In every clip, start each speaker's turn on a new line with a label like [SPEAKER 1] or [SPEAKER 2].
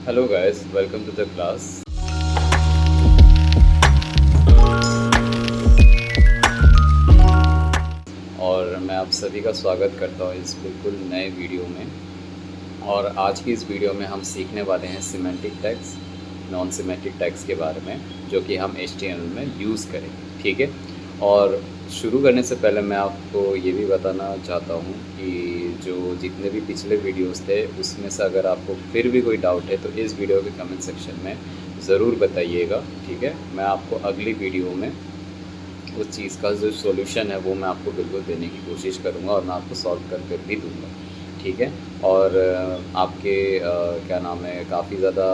[SPEAKER 1] Hello guys, welcome to the class. और मैं आप सभी का स्वागत करता हूँ इस बिल्कुल नए वीडियो में। और आज की इस वीडियो में हम सीखने वाले हैं semantic tags, non semantic tags के बारे में, जो कि हम HTML में यूज़ करेंगे। ठीक है। और शुरू करने से पहले मैं आपको ये भी बताना चाहता हूँ कि जो जितने भी पिछले वीडियोस थे उसमें से अगर आपको फिर भी कोई डाउट है तो इस वीडियो के कमेंट सेक्शन में ज़रूर बताइएगा। ठीक है। मैं आपको अगली वीडियो में उस चीज़ का जो सॉल्यूशन है वो मैं आपको बिल्कुल देने की कोशिश करूँगा और मैं आपको सॉल्व करके भी दूँगा। ठीक है। और आपके क्या नाम है, काफ़ी ज़्यादा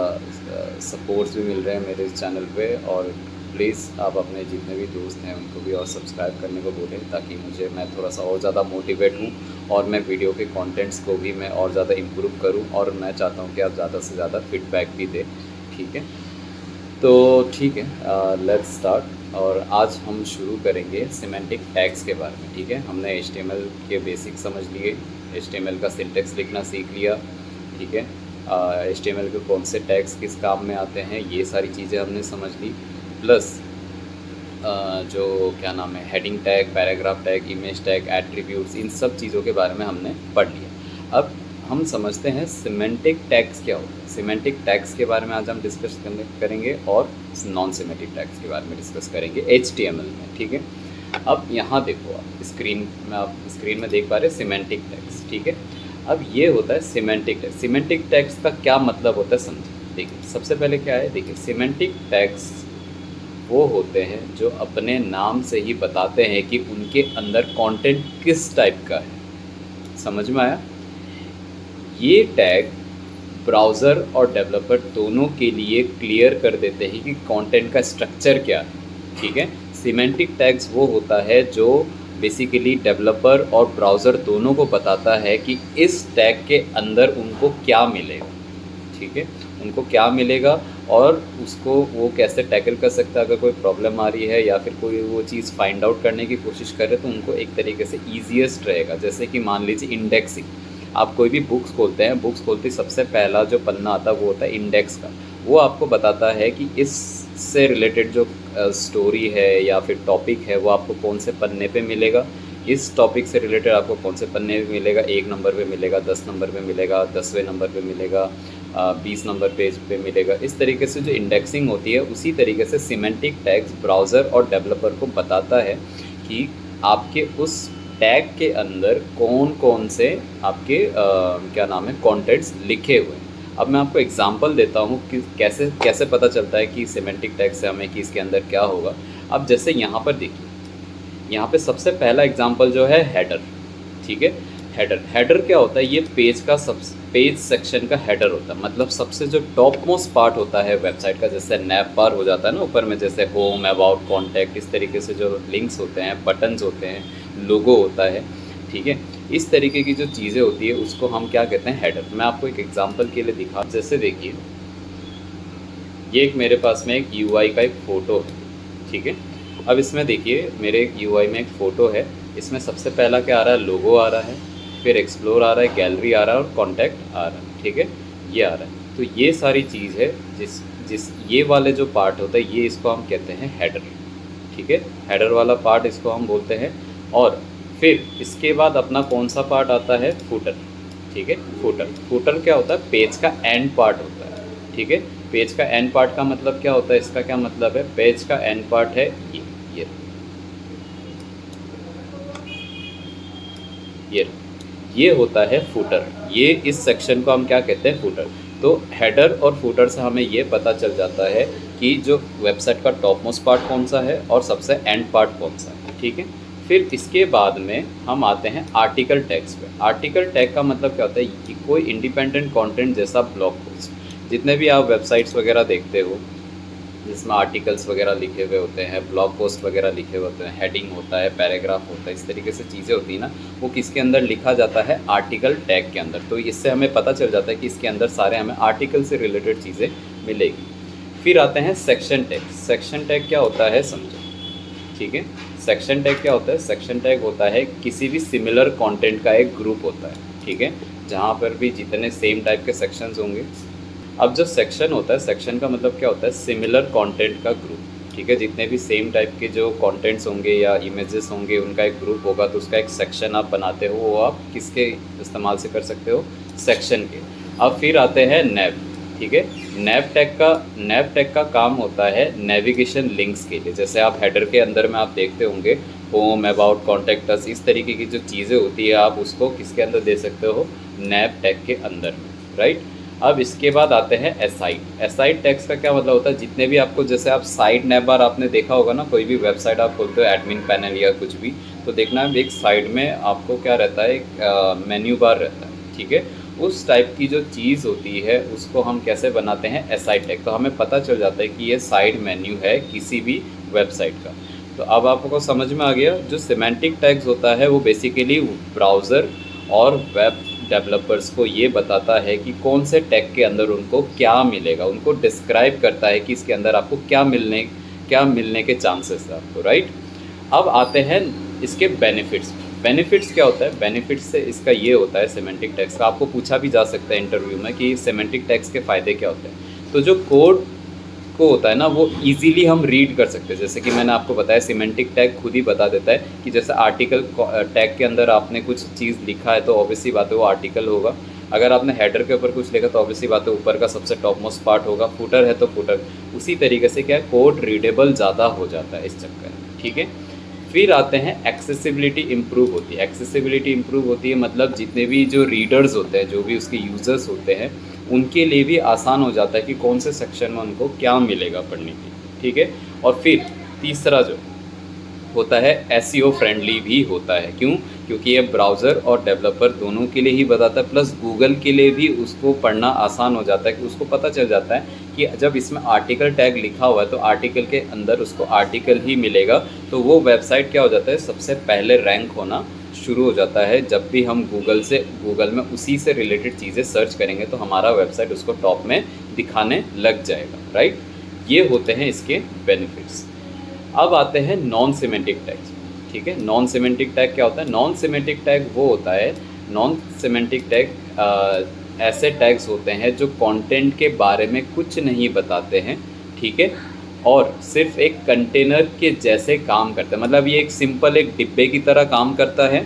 [SPEAKER 1] सपोर्ट्स भी मिल रहे हैं मेरे इस चैनल पे। और प्लीज़ आप अपने जितने भी दोस्त हैं उनको भी और सब्सक्राइब करने को बोलें, ताकि मैं थोड़ा सा और ज़्यादा मोटिवेट हूँ और मैं वीडियो के कंटेंट्स को भी मैं और ज़्यादा इम्प्रूव करूँ। और मैं चाहता हूँ कि आप ज़्यादा से ज़्यादा फीडबैक भी दें। ठीक है। तो ठीक है, लेट्स स्टार्ट। और आज हम शुरू करेंगे सिमेंटिक टैग्स के बारे में। ठीक है। हमने HTML के बेसिक समझ लिए, HTML का सिंटेक्स लिखना सीख लिया। ठीक है। HTML के कौन से टैग्स किस काम में आते हैं ये सारी चीज़ें हमने समझ ली। प्लस जो क्या नाम है, heading tag, paragraph tag, image tag, attributes, इन सब चीज़ों के बारे में हमने पढ़ लिया। अब हम समझते हैं सिमेंटिक टैग्स क्या होता है। सिमेंटिक टैग्स के बारे में आज हम डिस्कस करेंगे और नॉन सिमेंटिक टैग्स के बारे में डिस्कस करेंगे HTML में। ठीक है। अब यहाँ देखो, आप स्क्रीन में देख पा रहे हैं सिमेंटिक टैग्स। ठीक है। अब ये होता है सिमेंटिक टैग्स। सिमेंटिक टैग्स का क्या मतलब होता है समझिए। देखिए, सबसे पहले क्या है, देखिए सिमेंटिक टैग्स वो होते हैं जो अपने नाम से ही बताते हैं कि उनके अंदर कंटेंट किस टाइप का है। समझ में आया? ये टैग ब्राउज़र और डेवलपर दोनों के लिए क्लियर कर देते हैं कि कंटेंट का स्ट्रक्चर क्या है। ठीक है। सिमेंटिक टैग्स वो होता है जो बेसिकली डेवलपर और ब्राउज़र दोनों को बताता है कि इस टैग के अंदर उनको क्या मिलेगा। ठीक है। उनको क्या मिलेगा और उसको वो कैसे टैकल कर सकता है। अगर कोई प्रॉब्लम आ रही है या फिर कोई वो चीज़ फाइंड आउट करने की कोशिश करे तो उनको एक तरीके से ईजीएस्ट रहेगा। जैसे कि मान लीजिए इंडेक्सिंग, आप कोई भी बुक्स खोलते हैं, बुक्स खोलते सबसे पहला जो पन्ना आता है वो होता है इंडेक्स का। वो आपको बताता है कि इससे रिलेटेड जो स्टोरी है या फिर टॉपिक है वो आपको कौन से पन्ने पे मिलेगा। इस टॉपिक से रिलेटेड आपको कौन से पन्ने पे मिलेगा, 1 नंबर पे मिलेगा, 10 नंबर पे मिलेगा, 10वें नंबर पे मिलेगा, 20 नंबर पेज पे मिलेगा। इस तरीके से जो इंडेक्सिंग होती है उसी तरीके से सिमेंटिक टैग्स ब्राउज़र और डेवलपर को बताता है कि आपके उस टैग के अंदर कौन कौन से आपके क्या नाम है, कंटेंट्स लिखे हुए हैं। अब मैं आपको एग्जांपल देता हूँ कि कैसे कैसे पता चलता है कि सिमेंटिक टैग से हमें कि इसके अंदर क्या होगा। अब जैसे यहाँ पर देखिए, यहाँ पे सबसे पहला एग्जांपल जो है हेडर। ठीक है। हेडर क्या होता है, ये पेज सेक्शन का हेडर होता है। मतलब सबसे जो टॉप मोस्ट पार्ट होता है वेबसाइट का, जैसे नैप बार हो जाता है ना ऊपर में, जैसे होम, अबाउट, कॉन्टैक्ट, इस तरीके से जो लिंक्स होते हैं, बटन्स होते हैं, लोगो होता है। ठीक है। इस तरीके की जो चीज़ें होती है उसको हम क्या कहते हैं, हेडर। मैं आपको एक एग्जाम्पल के लिए दिखा, जैसे देखिए ये एक मेरे पास में एक UI का एक फ़ोटो है। ठीक है। अब इसमें देखिए मेरे एक UI में एक फ़ोटो है। इसमें सबसे पहला क्या आ रहा है, लोगो आ रहा है, फिर एक्सप्लोर आ रहा है, गैलरी आ रहा है और कॉन्टैक्ट आ रहा है। ठीक है। ये आ रहा है। तो ये सारी चीज़ है जिस जिस ये वाले जो पार्ट होता है ये इसको हम कहते हैं हेडर। ठीक है। हेडर वाला पार्ट इसको हम बोलते हैं। और फिर इसके बाद अपना कौन सा पार्ट आता है, फुटर। ठीक है। फुटर क्या होता है, पेज का एंड पार्ट होता है। ठीक है। पेज का एंड पार्ट का मतलब क्या होता है, इसका क्या मतलब है, पेज का एंड पार्ट है ये ये ये होता है फुटर। ये इस सेक्शन को हम क्या कहते हैं, फुटर। तो हेडर और फुटर से हमें ये पता चल जाता है कि जो वेबसाइट का टॉप मोस्ट पार्ट कौन सा है और सबसे एंड पार्ट कौन सा है। ठीक है। फिर इसके बाद में हम आते हैं आर्टिकल टैग्स पे। आर्टिकल टैग का मतलब क्या होता है कि कोई इंडिपेंडेंट कंटेंट जैसा ब्लॉग पोस्ट, जितने भी आप वेबसाइट्स वगैरह देखते हो जिसमें आर्टिकल्स वगैरह लिखे हुए होते हैं, ब्लॉग पोस्ट वगैरह लिखे हुए होते हैं, हेडिंग होता है, पैराग्राफ होता है, इस तरीके से चीज़ें होती हैं ना, वो किसके अंदर लिखा जाता है, आर्टिकल टैग के अंदर। तो इससे हमें पता चल जाता है कि इसके अंदर सारे हमें आर्टिकल से रिलेटेड चीज़ें मिलेगी। फिर आते हैं सेक्शन टैग। सेक्शन टैग क्या होता है समझो। ठीक है। सेक्शन टैग क्या होता है, सेक्शन टैग होता है किसी भी सिमिलर कंटेंट का एक ग्रुप होता है। ठीक है। जहाँ पर भी जितने सेम टाइप के सेक्शंस होंगे अब जो सेक्शन होता है, सेक्शन का मतलब क्या होता है, सिमिलर कंटेंट का ग्रुप, ठीक है। जितने भी सेम टाइप के जो कंटेंट्स होंगे या इमेजेस होंगे उनका एक ग्रुप होगा, तो उसका एक सेक्शन आप बनाते हो, वो आप किसके इस्तेमाल से कर सकते हो, सेक्शन के। अब फिर आते हैं नैव, ठीक है। नैव टैग का काम होता है नेविगेशन लिंक्स के लिए। जैसे आप हेडर के अंदर में आप देखते होंगे होम, अबाउट, कॉन्टैक्ट अस, इस तरीके की जो चीज़ें होती है आप उसको किसके अंदर दे सकते हो, नैव टैग के अंदर में, राइट। अब इसके बाद आते हैं एसाइड। एसाइड टैग्स का क्या मतलब होता है, जितने भी आपको, जैसे आप साइड नैव बार आपने देखा होगा ना, कोई भी वेबसाइट आप खोलते हो, एडमिन पैनल या कुछ भी, तो देखना है एक साइड में आपको क्या रहता है, एक मेन्यू बार रहता है, ठीक है। उस टाइप की जो चीज़ होती है उसको हम कैसे बनाते हैं, एसाइड टैग। तो हमें पता चल जाता है कि ये साइड मेन्यू है किसी भी वेबसाइट का। तो अब आपको समझ में आ गया, जो सिमेंटिक टैग्स होता है वो बेसिकली ब्राउज़र और वेब डेवलपर्स को ये बताता है कि कौन से टैग के अंदर उनको क्या मिलेगा, उनको डिस्क्राइब करता है कि इसके अंदर आपको क्या मिलने के चांसेस है आपको, राइट। अब आते हैं इसके बेनिफिट्स। बेनिफिट्स क्या होता है, बेनिफिट्स से इसका ये होता है सिमेंटिक टैग्स का, आपको पूछा भी जा सकता है इंटरव्यू में कि सिमेंटिक टैग्स के फ़ायदे क्या होते हैं। तो जो कोड को होता है ना, वो इजीली हम रीड कर सकते हैं। जैसे कि मैंने आपको बताया, सिमेंटिक टैग खुद ही बता देता है कि जैसे आर्टिकल टैग के अंदर आपने कुछ चीज़ लिखा है तो ऑब्वियसली बात है वो आर्टिकल होगा। अगर आपने हेडर के ऊपर कुछ लिखा तो ऑब्वियसली बात है ऊपर का सबसे टॉप मोस्ट पार्ट होगा, फुटर है तो फुटर। उसी तरीके से क्या है, कोड रीडेबल ज़्यादा हो जाता है इस चक्कर में, ठीक है। फिर आते हैं एक्सेसिबिलिटी इम्प्रूव होती है। एक्सेसिबिलिटी इम्प्रूव होती है मतलब जितने भी जो रीडर्स होते हैं, जो भी उसके यूज़र्स होते हैं, उनके लिए भी आसान हो जाता है कि कौन से सेक्शन में उनको क्या मिलेगा पढ़ने के लिए, ठीक है। और फिर तीसरा जो होता है एसईओ फ्रेंडली भी होता है। क्यों? क्योंकि ये ब्राउज़र और डेवलपर दोनों के लिए ही बताता है, प्लस गूगल के लिए भी उसको पढ़ना आसान हो जाता है कि उसको पता चल जाता है कि जब इसमें आर्टिकल टैग लिखा हुआ है तो आर्टिकल के अंदर उसको आर्टिकल ही मिलेगा। तो वो वेबसाइट क्या हो जाता है, सबसे पहले रैंक होना शुरू हो जाता है। जब भी हम गूगल में उसी से रिलेटेड चीज़ें सर्च करेंगे तो हमारा वेबसाइट उसको टॉप में दिखाने लग जाएगा, राइट। ये होते हैं इसके बेनिफिट्स। अब आते हैं नॉन सिमेंटिक टैग्स, ठीक है। नॉन सिमेंटिक टैग क्या होता है, नॉन सिमेंटिक टैग वो होता है, नॉन सिमेंटिक टैग ऐसे टैग्स होते हैं जो कंटेंट के बारे में कुछ नहीं बताते हैं, ठीक है, और सिर्फ एक कंटेनर के जैसे काम करते हैं। मतलब ये एक सिंपल एक डिब्बे की तरह काम करता है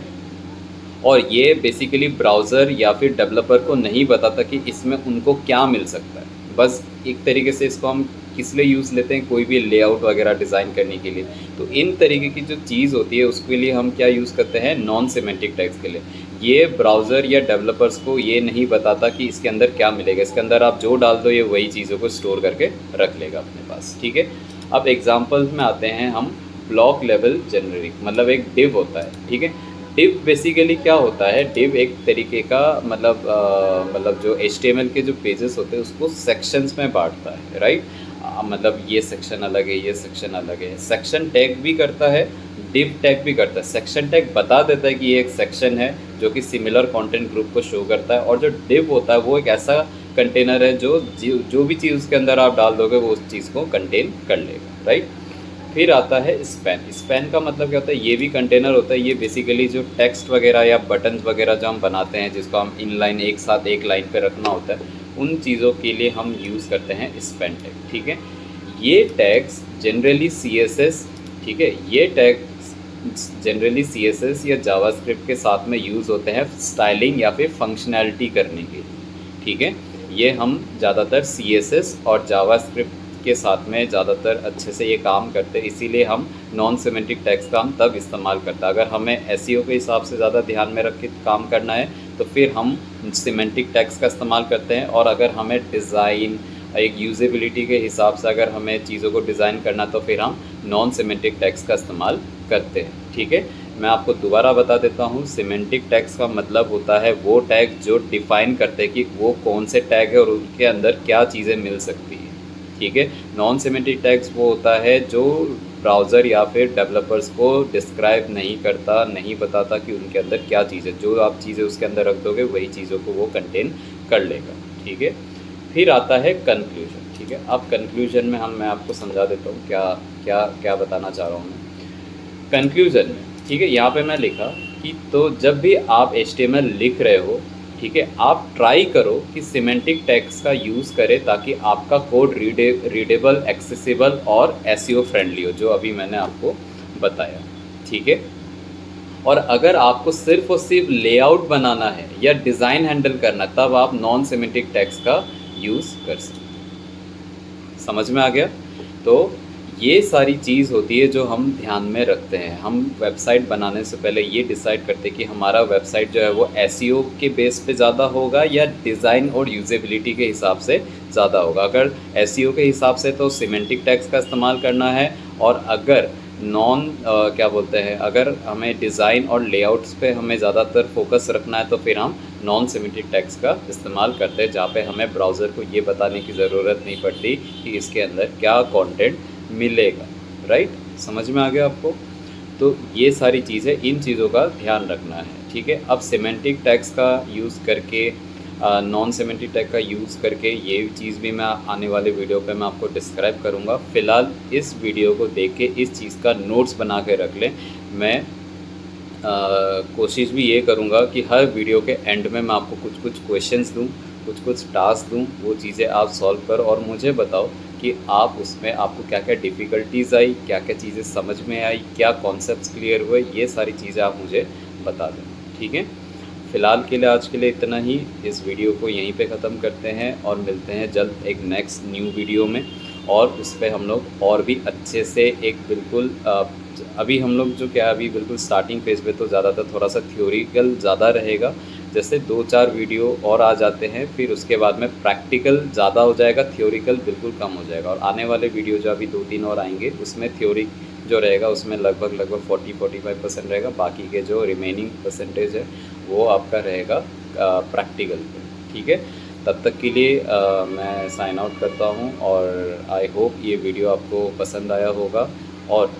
[SPEAKER 1] और ये बेसिकली ब्राउज़र या फिर डेवलपर को नहीं बताता कि इसमें उनको क्या मिल सकता है। बस एक तरीके से इसको हम किस लिए यूज़ लेते हैं, कोई भी लेआउट वगैरह डिज़ाइन करने के लिए। तो इन तरीके की जो चीज़ होती है उसके लिए हम क्या यूज़ करते हैं, नॉन सिमेंटिक टैग्स के लिए। ये ब्राउज़र या डेवलपर्स को ये नहीं बताता कि इसके अंदर क्या मिलेगा, इसके अंदर आप जो डाल दो ये वही चीज़ों को स्टोर करके रख लेगा अपने पास, ठीक है। अब एग्जाम्पल्स में आते हैं हम। ब्लॉक लेवल जेनरिक मतलब एक डिव होता है, ठीक है। डिव बेसिकली क्या होता है, डिव एक तरीके का मतलब जो HTML के जो पेजेस होते हैं उसको सेक्शंस में बांटता है, राइट। मतलब ये सेक्शन अलग है, ये सेक्शन अलग है। सेक्शन टैग भी करता है, डिव टैग भी करता है। सेक्शन टैग बता देता है कि ये एक सेक्शन है जो कि सिमिलर कंटेंट ग्रुप को शो करता है, और जो डिव होता है वो एक ऐसा कंटेनर है जो भी चीज़ उसके अंदर आप डाल दोगे वो उस चीज़ को कंटेन कर लेगा, राइट। फिर आता है स्पैन। स्पैन का मतलब क्या होता है, ये भी कंटेनर होता है। ये बेसिकली जो टेक्स्ट वगैरह या बटन्स वगैरह जो हम बनाते हैं, जिसको हम इनलाइन एक साथ एक लाइन पे रखना होता है, उन चीज़ों के लिए हम यूज़ करते हैं स्पैन टैग, ठीक है। ये टैग्स जनरली CSS, ठीक है, ये टैग्स जनरली CSS या जावास्क्रिप्ट के साथ में यूज़ होते हैं स्टाइलिंग या फिर फंक्शनैलिटी करने के लिए, ठीक है। ये हम ज़्यादातर CSS और जावास्क्रिप्ट के साथ में ज़्यादातर अच्छे से ये काम करते हैं, इसीलिए हम नॉन सिमेंटिक टैग्स का हम तब इस्तेमाल करते हैं। अगर हमें SEO के हिसाब से ज़्यादा ध्यान में रख के काम करना है तो फिर हम सिमेंटिक टैग्स का इस्तेमाल करते हैं, और अगर हमें डिज़ाइन एक यूजेबिलिटी के हिसाब से अगर हमें चीज़ों को डिज़ाइन करना तो फिर हम नॉन सिमेंटिक टैग्स का इस्तेमाल करते हैं, ठीक है। मैं आपको दोबारा बता देता हूँ, सिमेंटिक टैग्स का मतलब होता है वो टैग जो डिफ़ाइन करते हैं कि वो कौन से टैग है और उनके अंदर क्या चीज़ें मिल सकती हैं, ठीक है। नॉन सिमेंटिक टैग्स वो होता है जो ब्राउज़र या फिर डेवलपर्स को डिस्क्राइब नहीं करता, नहीं बताता कि उनके अंदर क्या चीज़ है। जो आप चीज़ें उसके अंदर रख दोगे वही चीज़ों को वो कंटेन कर लेगा, ठीक है। फिर आता है कंक्लूजन, ठीक है। अब कंक्लूजन में मैं आपको समझा देता हूँ क्या क्या क्या बताना चाह रहा हूँ मैं कंक्लूजन में, ठीक है। यहाँ पे मैं लिखा कि तो जब भी आप HTML लिख रहे हो, ठीक है, आप ट्राई करो कि सिमेंटिक टैग्स का यूज़ करें ताकि आपका कोड रीडेबल, एक्सेसिबल और एसईओ फ्रेंडली हो, जो अभी मैंने आपको बताया। ठीक है, और अगर आपको सिर्फ और सिर्फ लेआउट बनाना है या डिज़ाइन हैंडल करना है, तब आप नॉन सिमेंटिक टैग्स का यूज़ कर सकते हैं। समझ में आ गया? तो ये सारी चीज़ होती है जो हम ध्यान में रखते हैं। हम वेबसाइट बनाने से पहले ये डिसाइड करते हैं कि हमारा वेबसाइट जो है वो एसईओ के बेस पे ज़्यादा होगा या डिज़ाइन और यूजेबिलिटी के हिसाब से ज़्यादा होगा। अगर एसईओ के हिसाब से तो सिमेंटिक टैग्स का इस्तेमाल करना है, और अगर क्या बोलते हैं, अगर हमें डिज़ाइन और लेआउट्स पे हमें ज़्यादातर फोकस रखना है तो फिर हम नॉन सिमेंटिक टैग्स का इस्तेमाल करते हैं, जहाँ पे हमें ब्राउज़र को ये बताने की ज़रूरत नहीं पड़ती कि इसके अंदर क्या कंटेंट मिलेगा। राइट, समझ में आ गया आपको? तो ये सारी चीज़ें, इन चीज़ों का ध्यान रखना है। ठीक है, अब सिमेंटिक टैग्स का यूज़ करके, नॉन सिमेंटिक टैग का यूज़ करके, ये चीज़ भी मैं आने वाले वीडियो पे मैं आपको डिस्क्राइब करूँगा। फ़िलहाल इस वीडियो को देख के इस चीज़ का नोट्स बना के रख लें। मैं कोशिश भी ये करूँगा कि हर वीडियो के एंड में मैं आपको कुछ कुछ क्वेश्चंस दूँ, कुछ कुछ टास्क दूँ, वो चीज़ें आप सॉल्व करो और मुझे बताओ कि आप उसमें आपको क्या-क्या डिफ़िकल्टीज़ आई, क्या-क्या चीज़ें समझ में आई, क्या कॉन्सेप्ट्स क्लियर हुए, ये सारी चीज़ें आप मुझे बता दें। ठीक है? फ़िलहाल के लिए, आज के लिए इतना ही। इस वीडियो को यहीं पे ख़त्म करते हैं और मिलते हैं जल्द एक नेक्स्ट न्यू वीडियो में, और उस पे हम लोग और भी अच्छे से एक बिल्कुल अभी हम लोग जो क्या, अभी बिल्कुल स्टार्टिंग फेज़ में तो ज़्यादातर थोड़ा-सा थ्योरिकल ज़्यादा रहेगा। जैसे 2-4 वीडियो और आ जाते हैं, फिर उसके बाद में प्रैक्टिकल ज़्यादा हो जाएगा, थ्योरिकल बिल्कुल कम हो जाएगा। और आने वाले वीडियो जो अभी 2-3 और आएँगे, उसमें थ्योरी जो रहेगा उसमें लगभग 40-45% रहेगा। बाकी के जो रिमेनिंग परसेंटेज है वो आपका रहेगा प्रैक्टिकल पे। ठीक है, तब तक के लिए मैं साइन आउट करता हूँ, और आई होप ये वीडियो आपको पसंद आया होगा। और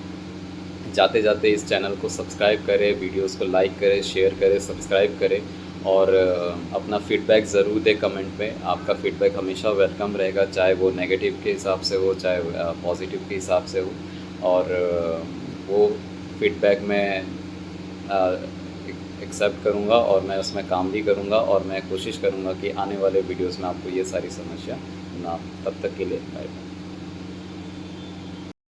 [SPEAKER 1] जाते जाते इस चैनल को सब्सक्राइब करें, वीडियोस को लाइक करें, शेयर करें, सब्सक्राइब करें, और अपना फ़ीडबैक ज़रूर दें कमेंट में। आपका फ़ीडबैक हमेशा वेलकम रहेगा, चाहे वो नेगेटिव के हिसाब से हो, चाहे पॉजिटिव के हिसाब से हो। और वो फ़ीडबैक मैं एक्सेप्ट करूँगा और मैं उसमें काम भी करूँगा, और मैं कोशिश करूँगा कि आने वाले वीडियोज़ में आपको ये सारी समस्या ना हो। तब तक के लिए बाय बाय।